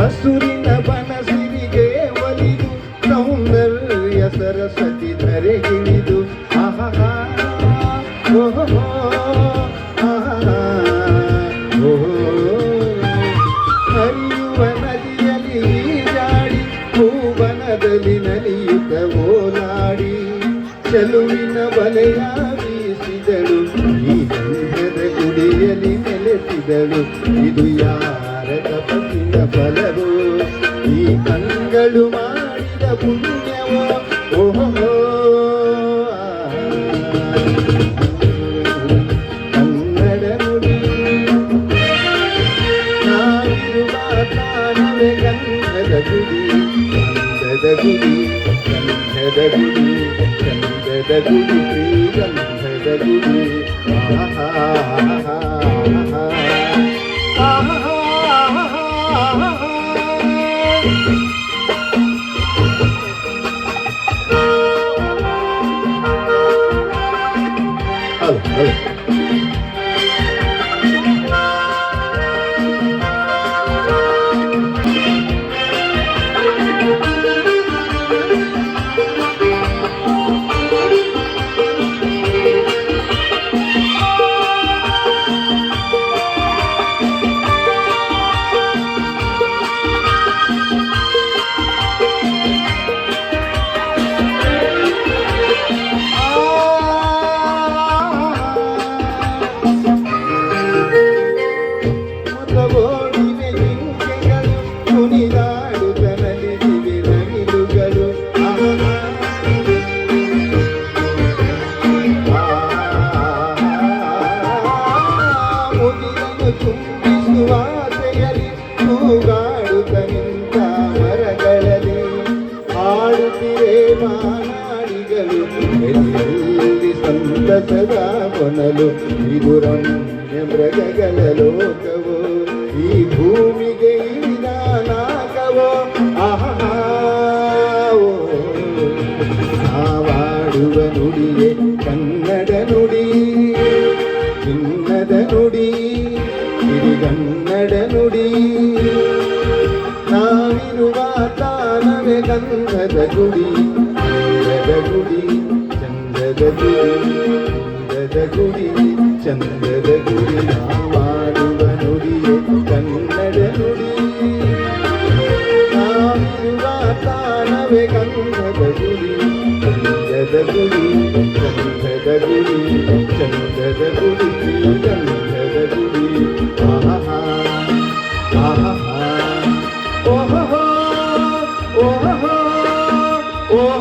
ಹಸುರಿನ ಬನಸಿರಿಗೆ ಒಲಿದು ಸೌಂದರ್ಯ ಸರಸ್ವತಿ ಧರೆಗಿಳಿದು ಆಹಾ ಓಹೋ ಆಹಾ ಓಹೋ ಹರಿಯುವ ನದಿಯಲ್ಲಿ ಈಜಾಡಿ ಭೂವನದಲ್ಲಿ ನಲಿಯುತ್ತ ಓಲಾಡಿ ಚೆಲುವಿನ ಬಲೆಯ ಬೀಸಿದಳು ಈ ಗಂಧದ ಗುಡಿಯಲ್ಲಿ ನೆಲೆಸಿದಳು ಇದು ಯಾರ ತಪಸ್ಸಿನ ಫಲವೋ ಈ ಕಂಗಳು ಮಾಡಿದ ಪುಣ್ಯವೋ ಓಹೋ ಕನ್ನಡ ನುಡಿ ನಾವಿರುವ ತಾಣವೇ ಗಂಧದ ಗುಡಿ ಗಂಧದ ಗುಡಿ ಗಂಧದ ಗುಡಿ ಗಂಧದ ಗುಡಿ ಶ್ರೀ ಗಂಧದ ಗುಡಿ ಆಹಾ ಆಹಾ ಆಹಾ ತುಂಬಿಸುವಾಸೆಯಲ್ಲಿ ತೂಗಾಡುತ್ತ ನಿಂತ ಮರಗಳಲ್ಲಿ ಹಾಡುತ್ತಿರೆ ಮಾನಾಡಿಗಳು ಎದೆಯಲ್ಲಿ ಸಂತಸದ ಕೊನಲು ಇದು ರಮ್ಯ ಮೃಗಗಳ ಲೋಕವೋ ಈ ಭೂಮಿಗೆ ಇಳಿದ ನಾಗವೋ ಆಹಾ ನಾವಾಡುವ ನುಡಿಯೇ ಕನ್ನಡ ನುಡಿ ಚಿನ್ನದ ನುಡಿ ಸಿರಿಗನ್ನಡ ನುಡಿ ನಾವಿರುವ ತಾಣವೇ ಗಂಧದ ಗುಡಿ ಚಂದದ ಗುಡಿ ಚಂದದ ಗುಡಿ ಚಂದದ ಗುಡಿ ಚಂದದ ಗುಡಿ ನಾವಾಡುವ ನುಡಿಯೇ ಕನ್ನಡ ನುಡಿ ನಾವಿರುವ ತಾಣವೇ ಗಂಧದ ಗುಡಿ ಚಂದದ ಗುಡಿ ಚಂದದ ಗುಡಿ ಚಂದದ ಗುಡಿ ಗಂಧದ ಗುಡಿ ಆಹಾ ಆಹಾ ಓಹೋ ಓಹೋ ಓಹೋ